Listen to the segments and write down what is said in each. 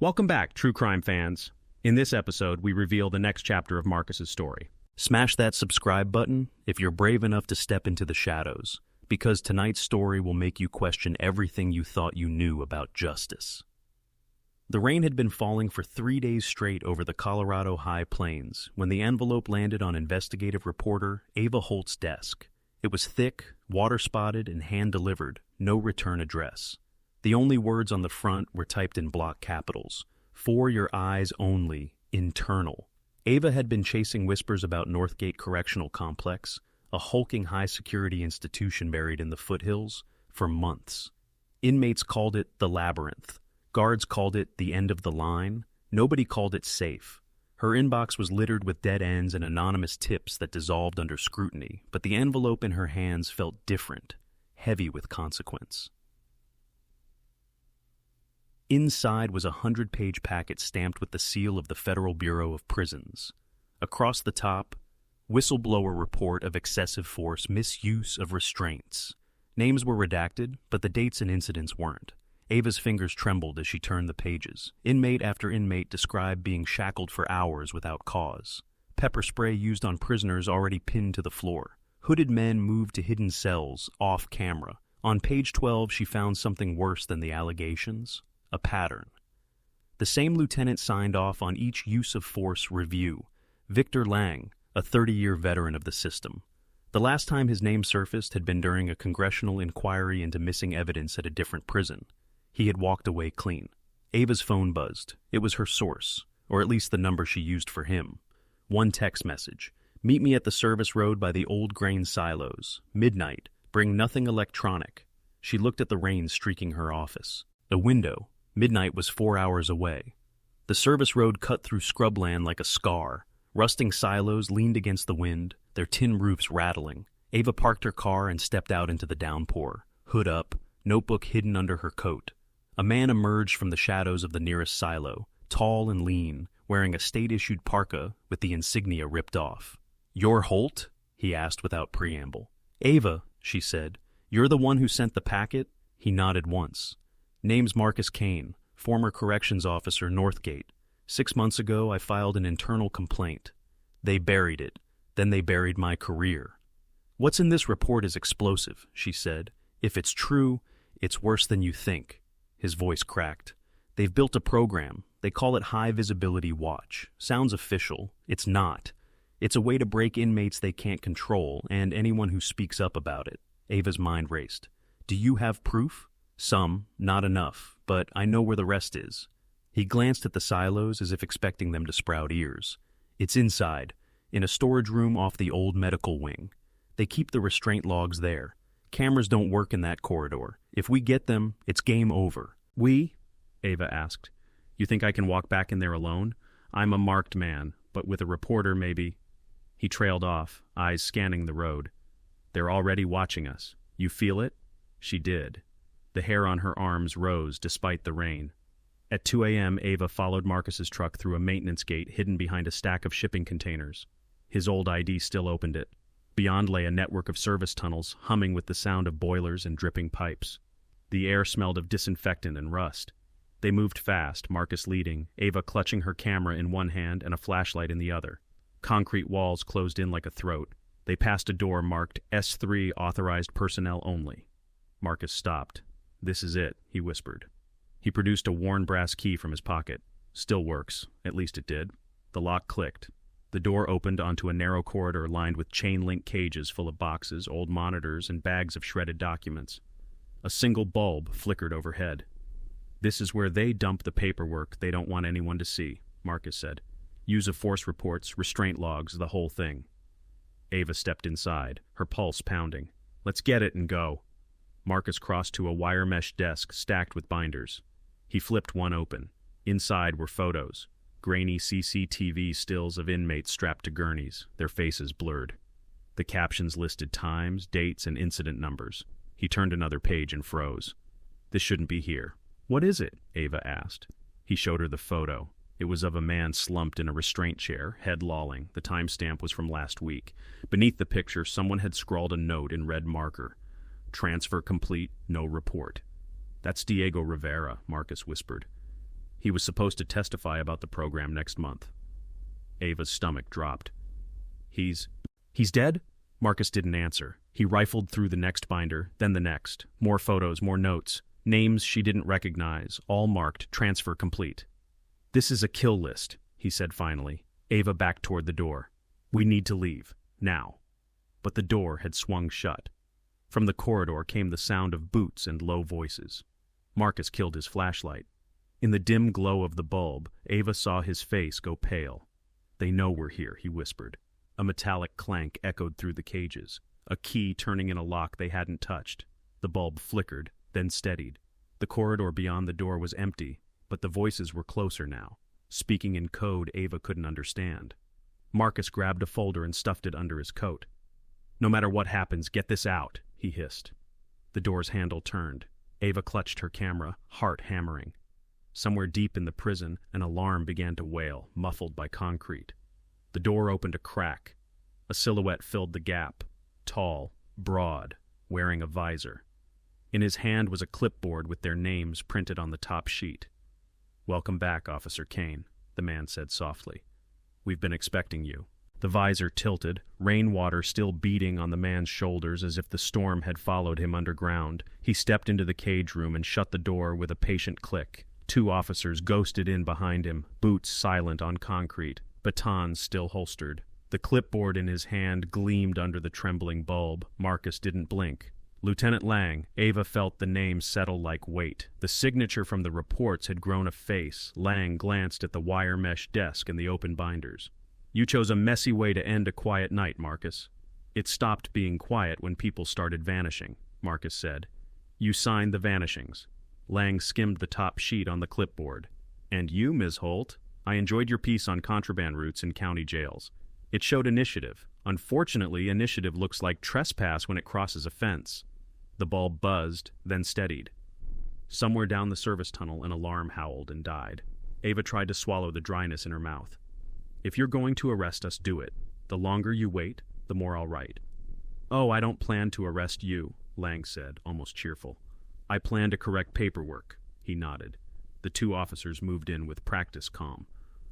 Welcome back, true crime fans. In this episode, we reveal the next chapter of Marcus's story. Smash that subscribe button if you're brave enough to step into the shadows, because tonight's story will make you question everything you thought you knew about justice. The rain had been falling for 3 days straight over the Colorado High Plains when the envelope landed on investigative reporter Ava Holt's desk. It was thick, water-spotted, and hand-delivered, no return address. The only words on the front were typed in block capitals. For your eyes only, internal. Ava had been chasing whispers about Northgate Correctional Complex, a hulking high-security institution buried in the foothills, for months. Inmates called it the labyrinth. Guards called it the end of the line. Nobody called it safe. Her inbox was littered with dead ends and anonymous tips that dissolved under scrutiny, but the envelope in her hands felt different, heavy with consequence. Inside was a 100-page packet stamped with the seal of the Federal Bureau of Prisons. Across the top, Whistleblower report of excessive force, misuse of restraints. Names were redacted, but the dates and incidents weren't. Ava's fingers trembled as she turned the pages. Inmate after inmate described being shackled for hours without cause. Pepper spray used on prisoners already pinned to the floor. Hooded men moved to hidden cells, off camera. On page 12, she found something worse than the allegations. A pattern. The same lieutenant signed off on each use of force review. Victor Lang, a 30-year veteran of the system. The last time his name surfaced had been during a congressional inquiry into missing evidence at a different prison. He had walked away clean. Ava's phone buzzed. It was her source, or at least the number she used for him. One text message. Meet me at the service road by the old grain silos. Midnight. Bring nothing electronic. She looked at the rain streaking her office. A window. Midnight was 4 hours away. The service road cut through scrubland like a scar. Rusting silos leaned against the wind, their tin roofs rattling. Ava parked her car and stepped out into the downpour. Hood up, notebook hidden under her coat. A man emerged from the shadows of the nearest silo, tall and lean, wearing a state-issued parka with the insignia ripped off. "You're Holt?" he asked without preamble. "Ava," she said. "You're the one who sent the packet?" He nodded once. "Name's Marcus Kane, former corrections officer, Northgate. 6 months ago, I filed an internal complaint. They buried it. Then they buried my career." "What's in this report is explosive," she said. "If it's true, it's worse than you think." His voice cracked. "They've built a program. They call it High Visibility Watch. Sounds official. It's not. It's a way to break inmates they can't control, and anyone who speaks up about it." Ava's mind raced. "Do you have proof?" "Some, not enough, but I know where the rest is." He glanced at the silos as if expecting them to sprout ears. "It's inside, in a storage room off the old medical wing. They keep the restraint logs there. Cameras don't work in that corridor. If we get them, it's game over." "We?" Ava asked. "You think I can walk back in there alone? I'm a marked man, but with a reporter maybe." He trailed off, eyes scanning the road. "They're already watching us. You feel it?" She did. The hair on her arms rose despite the rain. At 2 a.m., Ava followed Marcus's truck through a maintenance gate hidden behind a stack of shipping containers. His old ID still opened it. Beyond lay a network of service tunnels, humming with the sound of boilers and dripping pipes. The air smelled of disinfectant and rust. They moved fast, Marcus leading, Ava clutching her camera in one hand and a flashlight in the other. Concrete walls closed in like a throat. They passed a door marked S3 Authorized Personnel Only. Marcus stopped. "This is it," he whispered. He produced a worn brass key from his pocket. "Still works. At least it did." The lock clicked. The door opened onto a narrow corridor lined with chain-link cages full of boxes, old monitors, and bags of shredded documents. A single bulb flickered overhead. "This is where they dump the paperwork they don't want anyone to see," Marcus said. "Use of force reports, restraint logs, the whole thing." Ava stepped inside, her pulse pounding. "Let's get it and go." Marcus crossed to a wire mesh desk stacked with binders. He flipped one open. Inside were photos, grainy CCTV stills of inmates strapped to gurneys, their faces blurred. The captions listed times, dates, and incident numbers. He turned another page and froze. "This shouldn't be here." "What is it?" Ava asked. He showed her the photo. It was of a man slumped in a restraint chair, head lolling. The timestamp was from last week. Beneath the picture, someone had scrawled a note in red marker. "Transfer complete, no report." "That's Diego Rivera," Marcus whispered. He was supposed to testify about the program next month. Ava's stomach dropped. He's dead? Marcus didn't answer. He rifled through the next binder, then the next. More photos, more notes. Names she didn't recognize, all marked transfer complete. This is a kill list, he said finally. Ava backed toward the door. We need to leave. Now. But the door had swung shut. From the corridor came the sound of boots and low voices. Marcus killed his flashlight. In the dim glow of the bulb, Ava saw his face go pale. They know we're here, he whispered. A metallic clank echoed through the cages, a key turning in a lock they hadn't touched. The bulb flickered, then steadied. The corridor beyond the door was empty, but the voices were closer now, speaking in code Ava couldn't understand. Marcus grabbed a folder and stuffed it under his coat. No matter what happens, get this out, he hissed. The door's handle turned. Ava clutched her camera, heart hammering. Somewhere deep in the prison, an alarm began to wail, muffled by concrete. The door opened a crack. A silhouette filled the gap, tall, broad, wearing a visor. In his hand was a clipboard with their names printed on the top sheet. "Welcome back, Officer Kane," the man said softly. "We've been expecting you." The visor tilted, rainwater still beating on the man's shoulders as if the storm had followed him underground. He stepped into the cage room and shut the door with a patient click. 2 officers ghosted in behind him, boots silent on concrete, batons still holstered. The clipboard in his hand gleamed under the trembling bulb. Marcus didn't blink. Lieutenant Lang. Ava felt the name settle like weight. The signature from the reports had grown a face. Lang glanced at the wire mesh desk and the open binders. "You chose a messy way to end a quiet night, Marcus." "It stopped being quiet when people started vanishing," Marcus said. "You signed the vanishings." Lang skimmed the top sheet on the clipboard. "And you, Ms. Holt? I enjoyed your piece on contraband routes in county jails. It showed initiative. Unfortunately, initiative looks like trespass when it crosses a fence." The bulb buzzed, then steadied. Somewhere down the service tunnel, an alarm howled and died. Ava tried to swallow the dryness in her mouth. "If you're going to arrest us, do it. The longer you wait, the more I'll write." "Oh, I don't plan to arrest you," Lang said, almost cheerful. "I plan to correct paperwork." He nodded. The 2 officers moved in with practiced calm.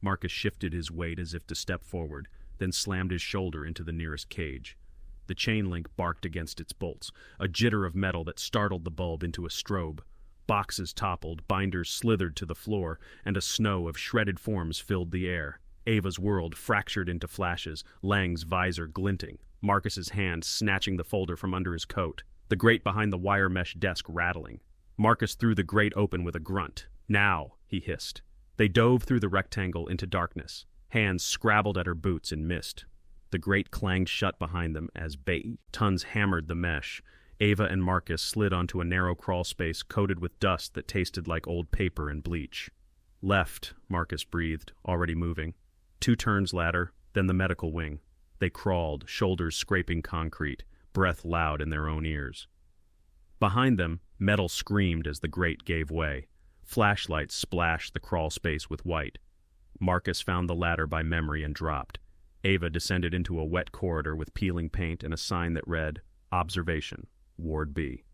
Marcus shifted his weight as if to step forward, then slammed his shoulder into the nearest cage. The chain link barked against its bolts, a jitter of metal that startled the bulb into a strobe. Boxes toppled, binders slithered to the floor, and a snow of shredded forms filled the air. Ava's world fractured into flashes, Lang's visor glinting, Marcus's hand snatching the folder from under his coat, the grate behind the wire mesh desk rattling. Marcus threw the grate open with a grunt. "Now," he hissed. They dove through the rectangle into darkness. Hands scrabbled at her boots and missed. The grate clanged shut behind them as tons hammered the mesh. Ava and Marcus slid onto a narrow crawl space coated with dust that tasted like old paper and bleach. "Left," Marcus breathed, already moving. 2 turns ladder, then the medical wing. They crawled, shoulders scraping concrete, breath loud in their own ears. Behind them, metal screamed as the grate gave way. Flashlights splashed the crawl space with white. Marcus found the ladder by memory and dropped. Ava descended into a wet corridor with peeling paint and a sign that read, "Observation, Ward B."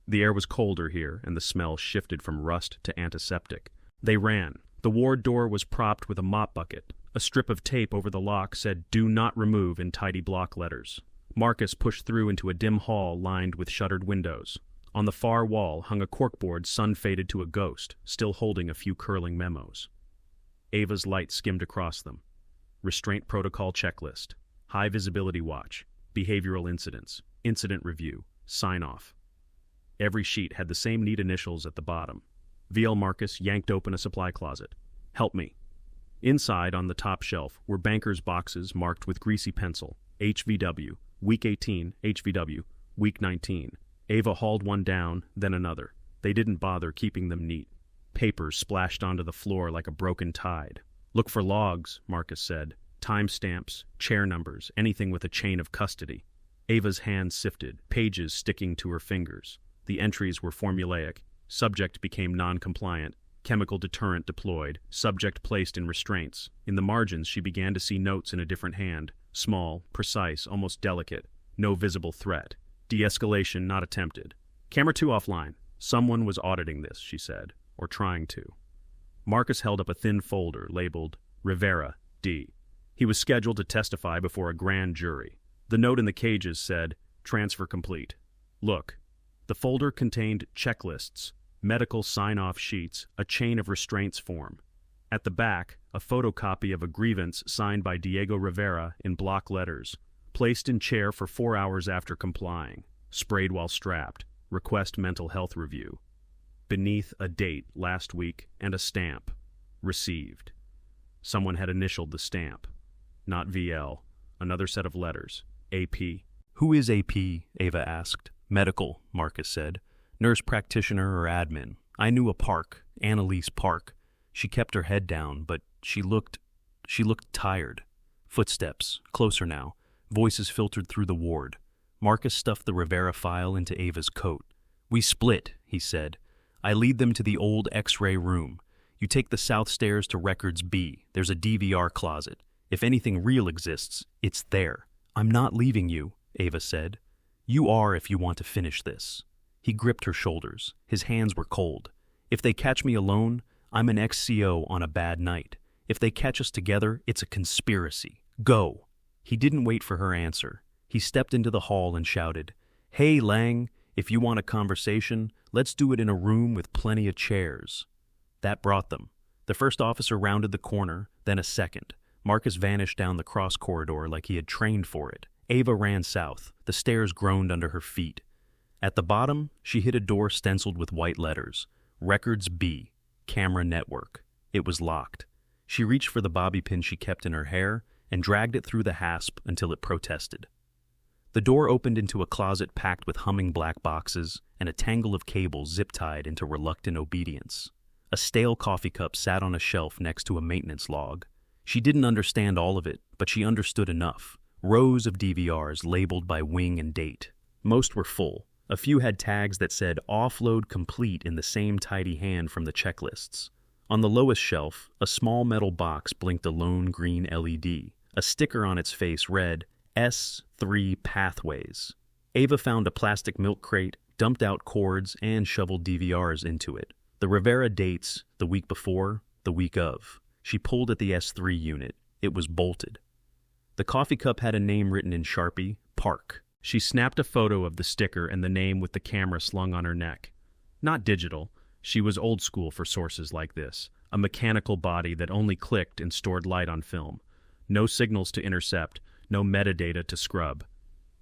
The air was colder here, and the smell shifted from rust to antiseptic. They ran. The ward door was propped with a mop bucket. A strip of tape over the lock said, "Do not remove" in tidy block letters. Marcus pushed through into a dim hall lined with shuttered windows. On the far wall hung a corkboard sun-faded to a ghost, still holding a few curling memos. Ava's light skimmed across them. Restraint protocol checklist, high visibility watch, behavioral incidents, incident review, sign-off. Every sheet had the same neat initials at the bottom. VL Marcus yanked open a supply closet. "Help me." Inside, on the top shelf, were banker's boxes marked with greasy pencil. HVW, Week 18, HVW, Week 19. Ava hauled one down, then another. They didn't bother keeping them neat. Papers splashed onto the floor like a broken tide. "Look for logs," Marcus said. "Timestamps, chair numbers, anything with a chain of custody." Ava's hand sifted, pages sticking to her fingers. The entries were formulaic. Subject became non-compliant. Chemical deterrent deployed. Subject placed in restraints. In the margins, she began to see notes in a different hand. Small, precise, almost delicate. No visible threat. De-escalation not attempted. "Camera 2 offline. Someone was auditing this," she said. "Or trying to." Marcus held up a thin folder labeled Rivera, D. He was scheduled to testify before a grand jury. The note in the cages said, "Transfer complete." Look. The folder contained checklists, medical sign-off sheets, a chain of restraints form. At the back, a photocopy of a grievance signed by Diego Rivera in block letters. Placed in chair for 4 hours after complying. Sprayed while strapped. Request mental health review. Beneath a date last week and a stamp. Received. Someone had initialed the stamp. Not VL. Another set of letters. AP. Who is AP? Ava asked. Medical, Marcus said. Nurse practitioner or admin. I knew a Park, Annalise Park. She kept her head down, but she looked tired. Footsteps, closer now. Voices filtered through the ward. Marcus stuffed the Rivera file into Ava's coat. "We split," he said. "I lead them to the old X-ray room. You take the south stairs to records B. There's a DVR closet. If anything real exists, it's there." "I'm not leaving you," Ava said. "You are if you want to finish this." He gripped her shoulders. His hands were cold. "If they catch me alone, I'm an ex-CO on a bad night. If they catch us together, it's a conspiracy. Go." He didn't wait for her answer. He stepped into the hall and shouted, "Hey, Lang, if you want a conversation, let's do it in a room with plenty of chairs." That brought them. The first officer rounded the corner, then a second. Marcus vanished down the cross corridor like he had trained for it. Ava ran south. The stairs groaned under her feet. At the bottom, she hit a door stenciled with white letters. Records B. Camera network. It was locked. She reached for the bobby pin she kept in her hair and dragged it through the hasp until it protested. The door opened into a closet packed with humming black boxes and a tangle of cables zip-tied into reluctant obedience. A stale coffee cup sat on a shelf next to a maintenance log. She didn't understand all of it, but she understood enough. Rows of DVRs labeled by wing and date. Most were full. A few had tags that said offload complete in the same tidy hand from the checklists. On the lowest shelf, a small metal box blinked a lone green LED. A sticker on its face read, S3 Pathways. Ava found a plastic milk crate, dumped out cords, and shoveled DVRs into it. The Rivera dates, the week before, the week of. She pulled at the S3 unit. It was bolted. The coffee cup had a name written in Sharpie, Park. She snapped a photo of the sticker and the name with the camera slung on her neck. Not digital. She was old school for sources like this. A mechanical body that only clicked and stored light on film. No signals to intercept, no metadata to scrub.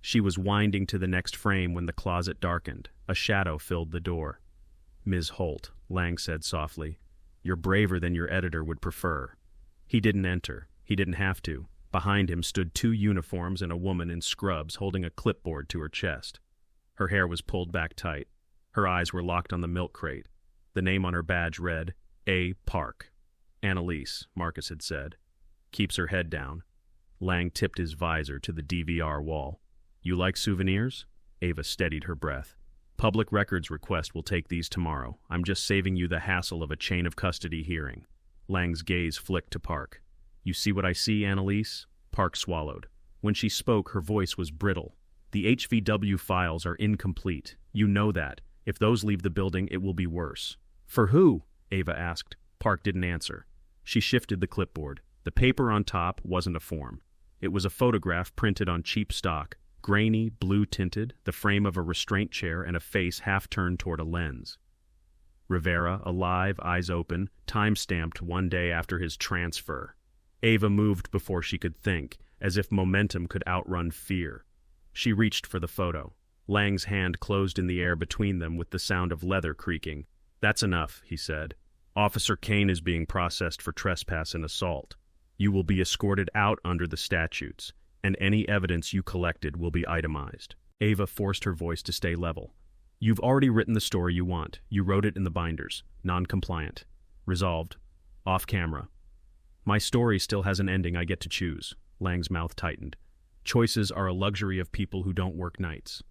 She was winding to the next frame when the closet darkened. A shadow filled the door. "Ms. Holt," Lang said softly, "you're braver than your editor would prefer." He didn't enter. He didn't have to. Behind him stood 2 uniforms and a woman in scrubs holding a clipboard to her chest. Her hair was pulled back tight. Her eyes were locked on the milk crate. The name on her badge read, A. Park. "Annalise," Marcus had said. Keeps her head down. Lang tipped his visor to the DVR wall. "You like souvenirs?" Ava steadied her breath. "Public records request will take these tomorrow. I'm just saving you the hassle of a chain of custody hearing." Lang's gaze flicked to Park. "You see what I see, Annalise?" Park swallowed. When she spoke, her voice was brittle. "The HVW files are incomplete. You know that. If those leave the building, it will be worse." "For who?" Ava asked. Park didn't answer. She shifted the clipboard. The paper on top wasn't a form. It was a photograph printed on cheap stock, grainy, blue-tinted, the frame of a restraint chair and a face half-turned toward a lens. Rivera, alive, eyes open, time-stamped 1 day after his transfer. Ava moved before she could think, as if momentum could outrun fear. She reached for the photo. Lang's hand closed in the air between them with the sound of leather creaking. "That's enough," he said. "Officer Kane is being processed for trespass and assault. You will be escorted out under the statutes, and any evidence you collected will be itemized." Ava forced her voice to stay level. "You've already written the story you want. You wrote it in the binders. Non-compliant. Resolved. Off camera." "My story still has an ending I get to choose." Lang's mouth tightened. "Choices are a luxury of people who don't work nights."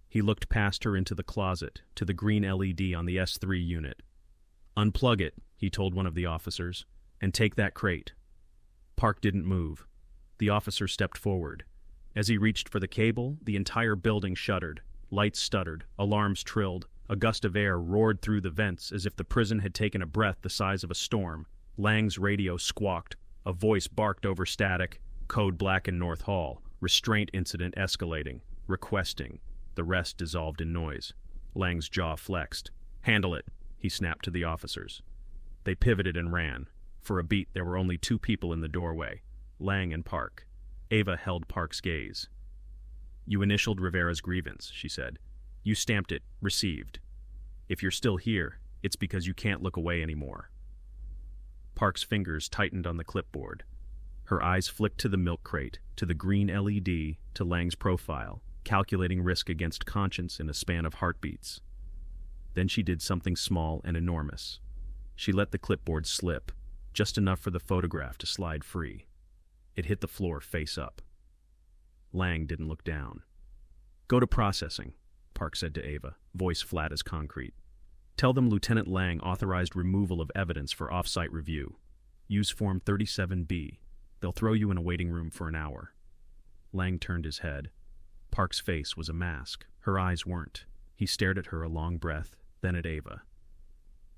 He looked past her into the closet, to the green LED on the S3 unit. "Unplug it," he told one of the officers, "and take that crate." Park didn't move. The officer stepped forward. As he reached for the cable, the entire building shuddered. Lights stuttered, alarms trilled, A gust of air roared through the vents as if the prison had taken a breath the size of a storm. Lang's radio squawked. A voice barked over static. Code black in North Hall. Restraint incident escalating. Requesting. The rest dissolved in noise. Lang's jaw flexed. "Handle it," he snapped to the officers. They pivoted and ran. For a beat, there were only two people in the doorway, Lang and Park. Ava held Park's gaze. "You initialed Rivera's grievance," she said. "You stamped it, received. If you're still here, it's because you can't look away anymore." Park's fingers tightened on the clipboard. Her eyes flicked to the milk crate, to the green LED, to Lang's profile, calculating risk against conscience in a span of heartbeats. Then she did something small and enormous. She let the clipboard slip, just enough for the photograph to slide free. It hit the floor face up. Lang didn't look down. "Go to processing," Park said to Ava, voice flat as concrete. "Tell them Lieutenant Lang authorized removal of evidence for off-site review. Use Form 37B. They'll throw you in a waiting room for an hour." Lang turned his head. Park's face was a mask. Her eyes weren't. He stared at her a long breath, then at Ava.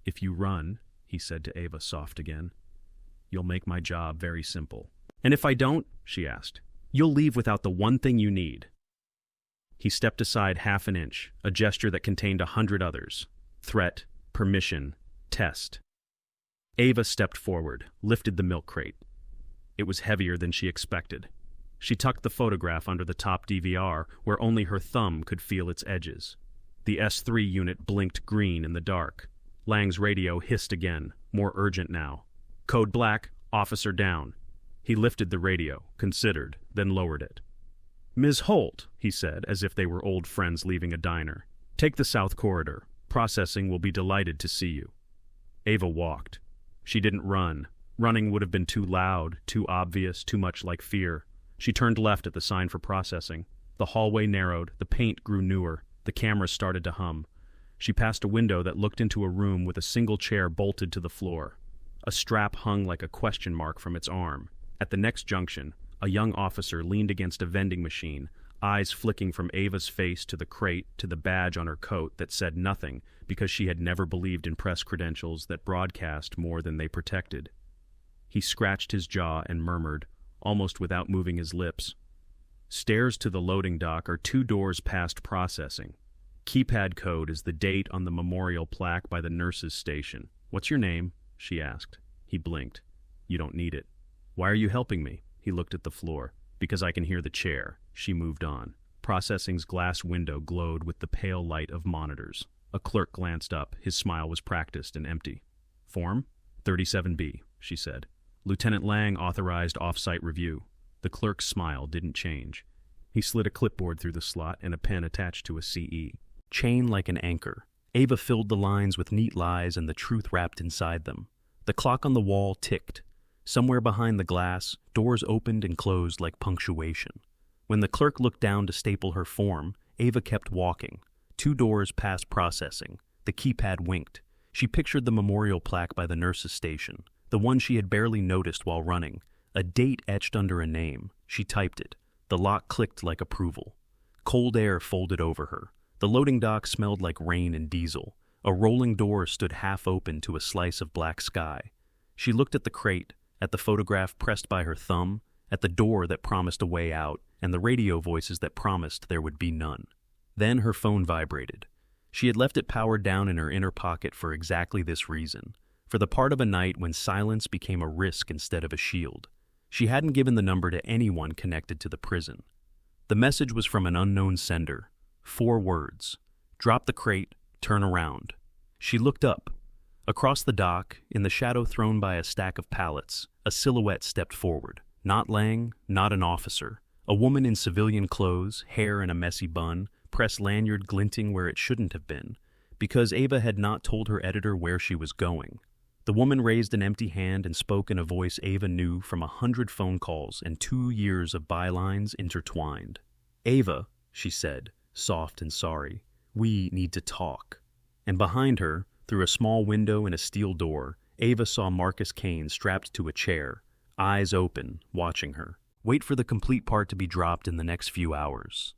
"If you run," he said to Ava, soft again, "you'll make my job very simple." "And if I don't?" she asked. "You'll leave without the one thing you need." He stepped aside half an inch, a gesture that contained 100 others. Threat, permission, test. Ava stepped forward, lifted the milk crate. It was heavier than she expected. She tucked the photograph under the top DVR, where only her thumb could feel its edges. The S3 unit blinked green in the dark. Lang's radio hissed again, more urgent now. "Code black, officer down." He lifted the radio, considered, then lowered it. "Ms. Holt," he said, as if they were old friends leaving a diner. "Take the south corridor. Processing will be delighted to see you." Ava walked. She didn't run. Running would have been too loud, too obvious, too much like fear. She turned left at the sign for processing. The hallway narrowed, the paint grew newer, the cameras started to hum. She passed a window that looked into a room with a single chair bolted to the floor. A strap hung like a question mark from its arm. At the next junction, a young officer leaned against a vending machine, eyes flicking from Ava's face to the crate to the badge on her coat that said nothing because she had never believed in press credentials that broadcast more than they protected. He scratched his jaw and murmured, almost without moving his lips, "Stairs to the loading dock are 2 doors past processing. Keypad code is the date on the memorial plaque by the nurses' station. What's your name?" she asked. He blinked. "You don't need it." "Why are you helping me?" He looked at the floor. "Because I can hear the chair." She moved on. Processing's glass window glowed with the pale light of monitors. A clerk glanced up. His smile was practiced and empty. "Form 37B, she said. "Lieutenant Lang authorized off-site review." The clerk's smile didn't change. He slid a clipboard through the slot and a pen attached to a CE. Chain like an anchor. Ava filled the lines with neat lies and the truth wrapped inside them. The clock on the wall ticked. Somewhere behind the glass, doors opened and closed like punctuation. When the clerk looked down to staple her form, Ava kept walking. 2 doors past processing. The keypad winked. She pictured the memorial plaque by the nurses' station, the one she had barely noticed while running. A date etched under a name. She typed it. The lock clicked like approval. Cold air folded over her. The loading dock smelled like rain and diesel. A rolling door stood half open to a slice of black sky. She looked at the crate, at the photograph pressed by her thumb, at the door that promised a way out, and the radio voices that promised there would be none. Then her phone vibrated. She had left it powered down in her inner pocket for exactly this reason, for the part of a night when silence became a risk instead of a shield. She hadn't given the number to anyone connected to the prison. The message was from an unknown sender. 4 words. "Drop the crate, turn around." She looked up. Across the dock, in the shadow thrown by a stack of pallets, a silhouette stepped forward. Not Lang, not an officer. A woman in civilian clothes, hair in a messy bun, press lanyard glinting where it shouldn't have been, because Ava had not told her editor where she was going. The woman raised an empty hand and spoke in a voice Ava knew from 100 phone calls and 2 years of bylines intertwined. "Ava," she said, soft and sorry, "we need to talk." And behind her, through a small window in a steel door, Ava saw Marcus Kane strapped to a chair, eyes open, watching her. Wait for the complete part to be dropped in the next few hours.